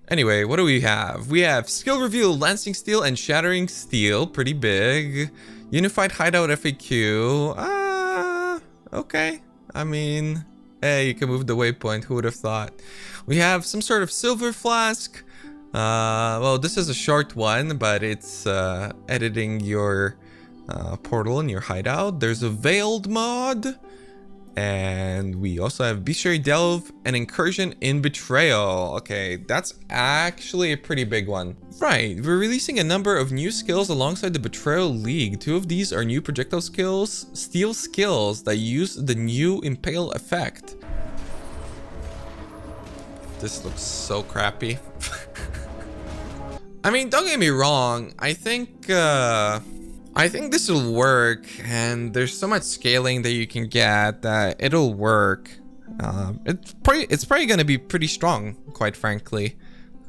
Anyway, what do we have? We have skill reveal, lancing steel and shattering steel, pretty big. Unified hideout FAQ. Okay. I mean, hey, you can move the waypoint. Who would have thought? We have some sort of silver flask. Well, this is a short one, but it's editing your portal in your hideout. There's a veiled mod. And we also have Bestiary Delve and Incursion in Betrayal. Okay, that's actually a pretty big one. Right, we're releasing a number of new skills alongside the Betrayal League. 2 of these are new projectile skills, steel skills that use the new Impale effect. This looks so crappy. I mean, don't get me wrong. I think this will work, and there's so much scaling that you can get that it'll work. It's probably gonna be pretty strong, quite frankly.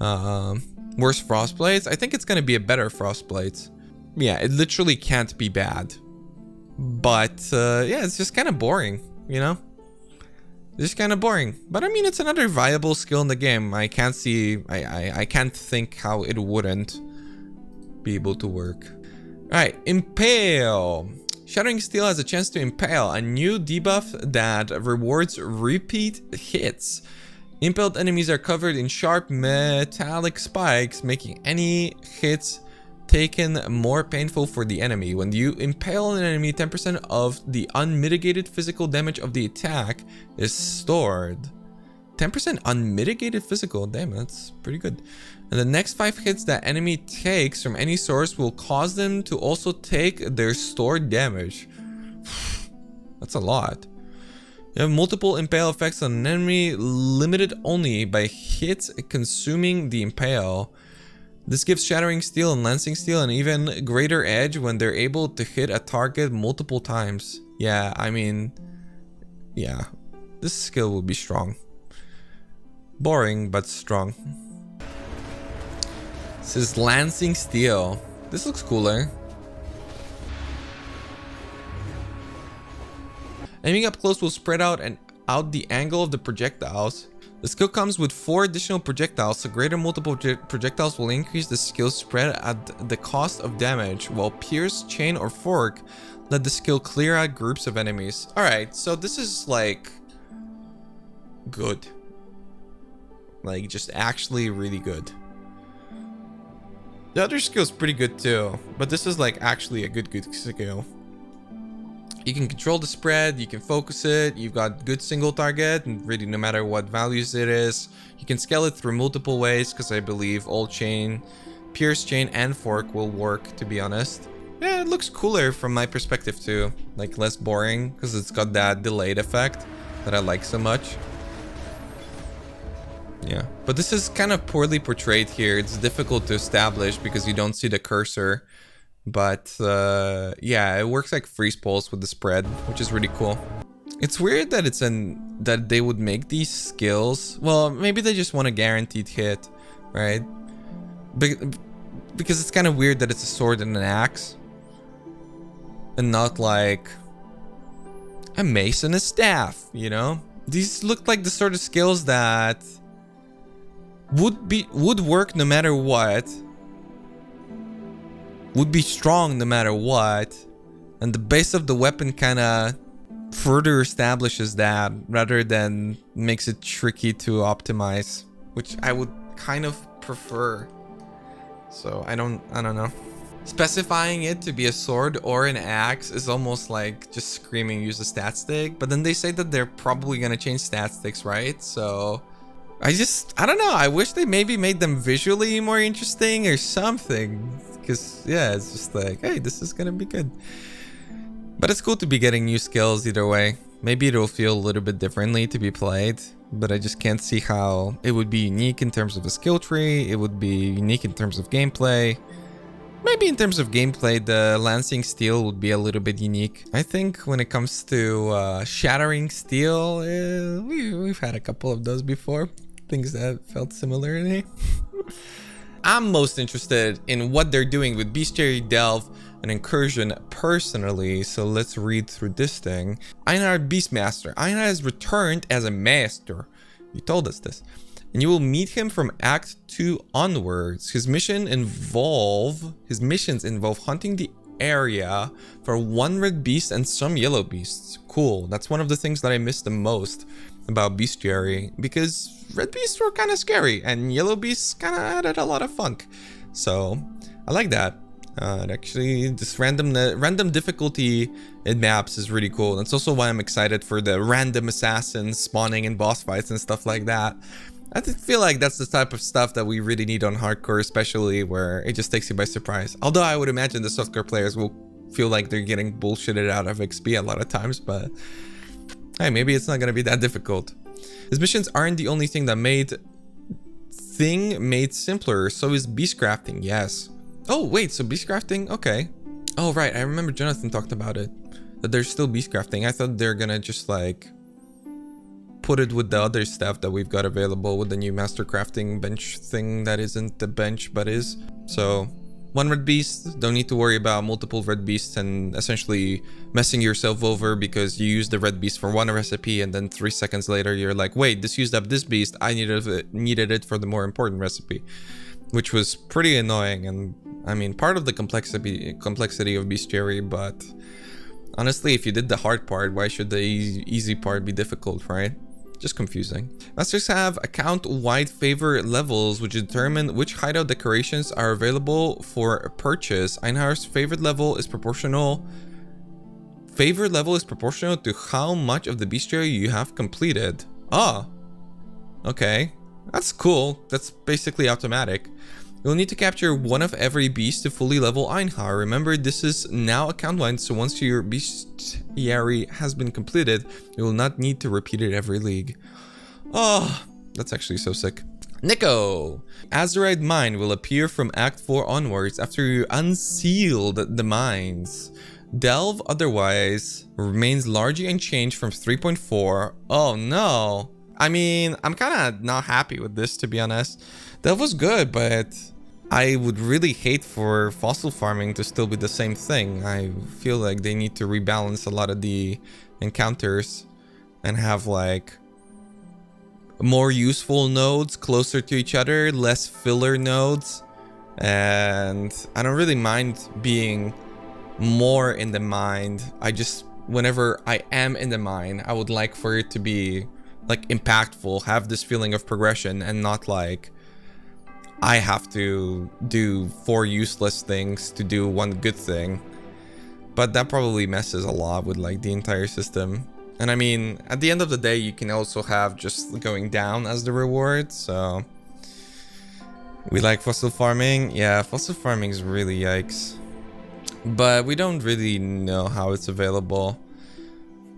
Worse frostplates? I think it's gonna be a better frostplates. Yeah, it literally can't be bad. But yeah, it's just kind of boring, you know? Just kind of boring. But I mean, it's another viable skill in the game. I can't see, I can't think how it wouldn't be able to work. Alright, Impale. Shattering Steel has a chance to impale, a new debuff that rewards repeat hits. Impaled enemies are covered in sharp metallic spikes, making any hits taken more painful for the enemy. When you impale an enemy, 10% of the unmitigated physical damage of the attack is stored. 10% unmitigated physical, damn, that's pretty good. And the next 5 hits that enemy takes from any source will cause them to also take their stored damage. That's a lot. You have multiple impale effects on an enemy, limited only by hits consuming the impale. This gives Shattering Steel and Lancing Steel an even greater edge when they're able to hit a target multiple times. Yeah, I mean, yeah, this skill will be strong. Boring, but strong. This is Lancing Steel. This looks cooler. Aiming up close will spread out the angle of the projectiles. The skill comes with 4 additional projectiles, so greater multiple projectiles will increase the skill spread at the cost of damage, while Pierce, Chain, or Fork let the skill clear out groups of enemies. Alright, so this is like good. Like, just actually really good. The other skill is pretty good too, but this is like actually a good skill. You can control the spread, you can focus it, you've got good single target, and really no matter what values it is. You can scale it through multiple ways, because I believe all chain, Pierce, Chain, and Fork will work, to be honest. Yeah, it looks cooler from my perspective too. Like, less boring, because it's got that delayed effect that I like so much. Yeah, but this is kind of poorly portrayed here. It's difficult to establish because you don't see the cursor. But yeah, it works like freeze pulse with the spread, which is really cool. It's weird that that they would make these skills. Well, maybe they just want a guaranteed hit, right? Because it's kind of weird that it's a sword and an axe, and not like a mace and a staff, you know? These look like the sort of skills that would work no matter what, would be strong no matter what, and the base of the weapon kind of further establishes that rather than makes it tricky to optimize, which I would kind of prefer. So I don't know. Specifying it to be a sword or an axe is almost like just screaming use a stat stick, but then they say that they're probably gonna change stat sticks, right? So I don't know. I wish they maybe made them visually more interesting or something. Because, yeah, it's just like, hey, this is going to be good. But it's cool to be getting new skills either way. Maybe it'll feel a little bit differently to be played. But I just can't see how it would be unique in terms of a skill tree. It would be unique in terms of gameplay. Maybe in terms of gameplay, the Lancing Steel would be a little bit unique. I think when it comes to Shattering Steel, we've had a couple of those before. Things that felt similar to me. I'm most interested in what they're doing with Bestiary, Delve, and Incursion personally, so let's read through this thing. Einar Beastmaster. Einar has returned as a master. You told us this. and you will meet him from Act 2 onwards. His missions involve hunting the area for one red beast and some yellow beasts. Cool. That's one of the things that I missed the most about Bestiary, because red beasts were kind of scary and yellow beasts kind of added a lot of funk. So I like that. Actually, this random difficulty in maps is really cool. That's also why I'm excited for the random assassins spawning in boss fights and stuff like that. I feel like that's the type of stuff that we really need on hardcore, especially where it just takes you by surprise. Although I would imagine the softcore players will feel like they're getting bullshitted out of XP a lot of times, but hey, maybe it's not gonna be that difficult. His missions aren't the only thing that made simpler. So is beast crafting. Yes. Oh wait, so beast crafting? Okay. Oh right, I remember Jonathan talked about it, that there's still beast crafting. I thought they're gonna just like put it with the other stuff that we've got available with the new master crafting bench thing that isn't the bench but is. So one red beast, don't need to worry about multiple red beasts and essentially messing yourself over because you use the red beast for one recipe and then 3 seconds later you're like, wait, this used up this beast, I needed it for the more important recipe, which was pretty annoying. And I mean, part of the complexity of Bestiary, but honestly, if you did the hard part, why should the easy part be difficult, right? Just confusing. Masters have account-wide favor levels, which determine which hideout decorations are available for purchase. Einhar's favorite level is proportional. Favorite level is proportional to how much of the bestiary you have completed. Oh, okay, that's cool. That's basically automatic. You'll need to capture one of every beast to fully level Einhar. Remember, this is now account-wide, so once your bestiary has been completed, you will not need to repeat it every league. Oh, that's actually so sick. Nico! Azurite Mine will appear from Act 4 onwards after you unsealed the mines. Delve otherwise remains largely unchanged from 3.4. Oh no! I mean, I'm kind of not happy with this, to be honest. That was good, but I would really hate for fossil farming to still be the same thing. I feel like they need to rebalance a lot of the encounters and have like more useful nodes closer to each other, less filler nodes. And I don't really mind being more in the mine. I just, whenever I am in the mine, I would like for it to be like impactful, have this feeling of progression, and not like I have to do 4 useless things to do 1 good thing. But that probably messes a lot with like the entire system. And I mean, at the end of the day, you can also have just going down as the reward. So we like fossil farming. Yeah, fossil farming is really yikes. But we don't really know how it's available.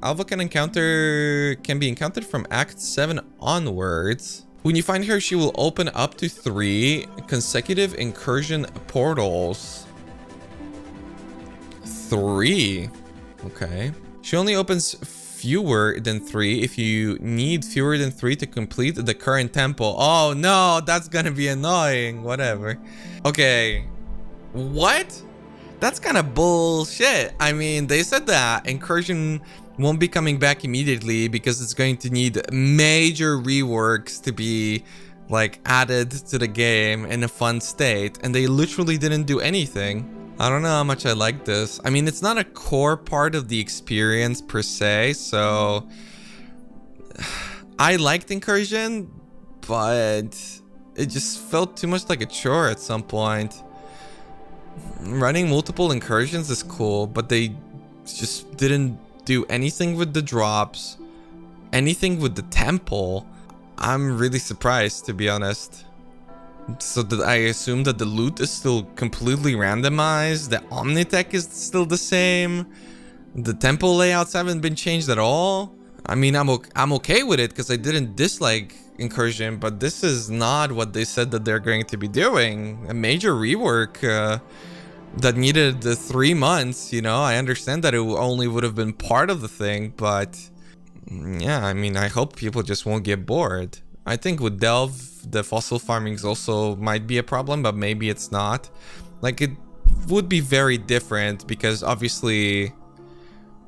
Alva can be encountered from Act 7 onwards. When you find her, she will open up to 3 consecutive incursion portals. 3? Okay. She only opens fewer than 3 if you need fewer than 3 to complete the current temple. Oh no, that's gonna be annoying. Whatever. Okay. What? That's kind of bullshit. I mean, they said that Incursion won't be coming back immediately because it's going to need major reworks to be like added to the game in a fun state, and they literally didn't do anything. I don't know how much I like this. I mean, it's not a core part of the experience per se, so I liked Incursion, but it just felt too much like a chore at some point. Running multiple incursions is cool, but they just didn't do anything with the drops, anything with the temple. I'm really surprised, to be honest. So that I assume that the loot is still completely randomized, the Omnitech is still the same, the temple layouts haven't been changed at all. I mean, I'm okay with it because I didn't dislike Incursion, but this is not what they said that they're going to be doing. A major rework that needed 3 months, you know. I understand that it only would have been part of the thing, but yeah, I mean, I hope people just won't get bored. I think with Delve, the fossil farmings also might be a problem, but maybe it's not. Like, it would be very different because obviously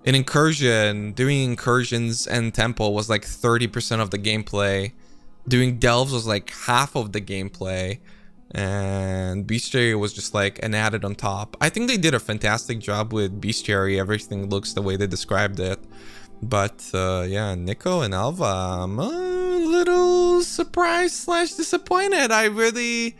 in Incursion, doing incursions and temple was like 30% of the gameplay, doing delves was like half of the gameplay, and Bestiary was just like an added on top. I think they did a fantastic job with Bestiary. Everything looks the way they described it. But yeah, Nico and Alva, I'm a little surprised slash disappointed. I really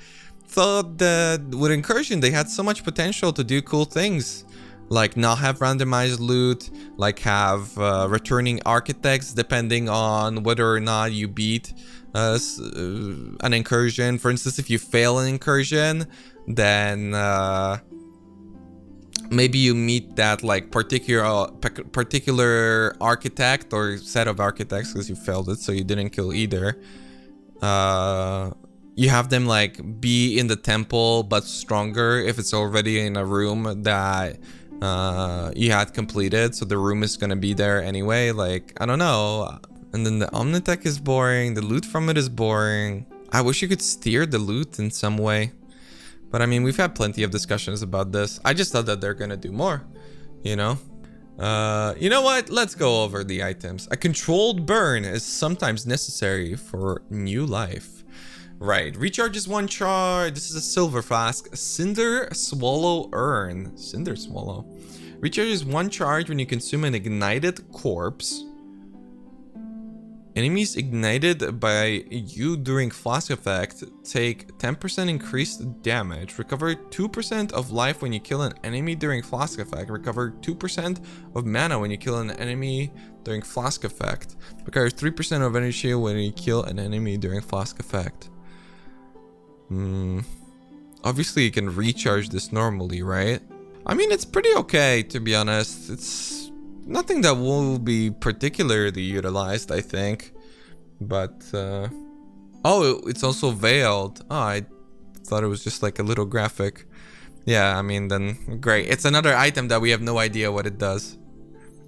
thought that with Incursion they had so much potential to do cool things, like not have randomized loot, like have returning architects depending on whether or not you beat an incursion. For instance, if you fail an incursion, then maybe you meet that like particular architect or set of architects because you failed it, so you didn't kill either. You have them like be in the temple but stronger if it's already in a room that you had completed, so the room is gonna be there anyway. Like, I don't know. And then the Omnitech is boring, the loot from it is boring. I wish you could steer the loot in some way. But I mean, we've had plenty of discussions about this. I just thought that they're gonna do more, you know? You know what? Let's go over the items. A controlled burn is sometimes necessary for new life. Right, recharges 1 charge. This is a silver flask. Cinder Swallow Urn. Cinder Swallow. Recharges 1 charge when you consume an ignited corpse. Enemies ignited by you during flask effect take 10% increased damage. Recover 2% of life when you kill an enemy during flask effect. Recover 2% of mana when you kill an enemy during flask effect. Recover 3% of energy shield when you kill an enemy during flask effect. Obviously you can recharge this normally, right? I mean, it's pretty okay, to be honest. It's nothing that will be particularly utilized, I think. But oh, it's also veiled. Oh, I thought it was just like a little graphic. Yeah, I mean, then great. It's another item that we have no idea what it does.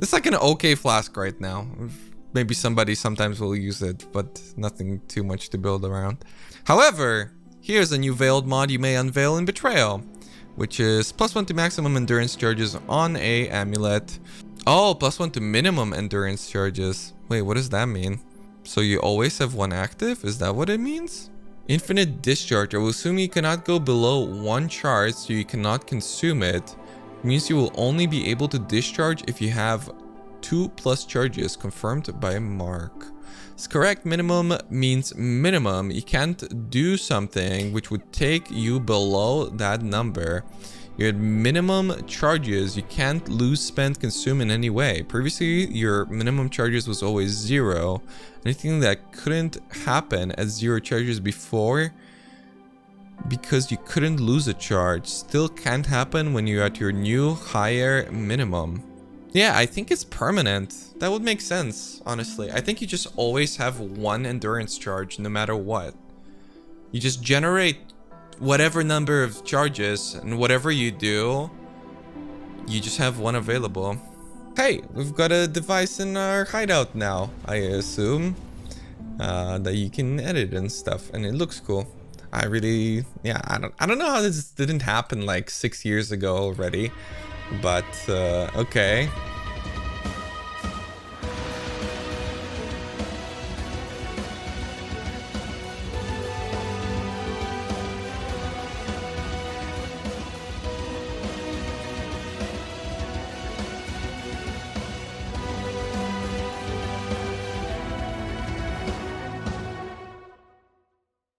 It's like an okay flask right now. Maybe somebody sometimes will use it, but nothing too much to build around. However, here's a new veiled mod you may unveil in Betrayal, which is +1 to maximum endurance charges on a amulet. Oh, +1 to minimum endurance charges. Wait, what does that mean? So you always have 1 active? Is that what it means? Infinite discharge. I will assume you cannot go below 1 charge, so you cannot consume it. It means you will only be able to discharge if you have 2+ charges, confirmed by Mark. It's correct. Minimum means minimum. You can't do something which would take you below that number. You're at minimum charges. You can't lose, spend, consume in any way. Previously, your minimum charges was always 0. Anything that couldn't happen at 0 charges before, because you couldn't lose a charge, still can't happen when you're at your new higher minimum. Yeah, I think it's permanent. That would make sense, honestly. I think you just always have 1 endurance charge no matter what. You just generate whatever number of charges, and whatever you do, you just have 1 available. Hey, we've got a device in our hideout now, I assume, that you can edit and stuff, and it looks cool. I really, yeah, I don't know how this didn't happen like 6 years ago already, but okay.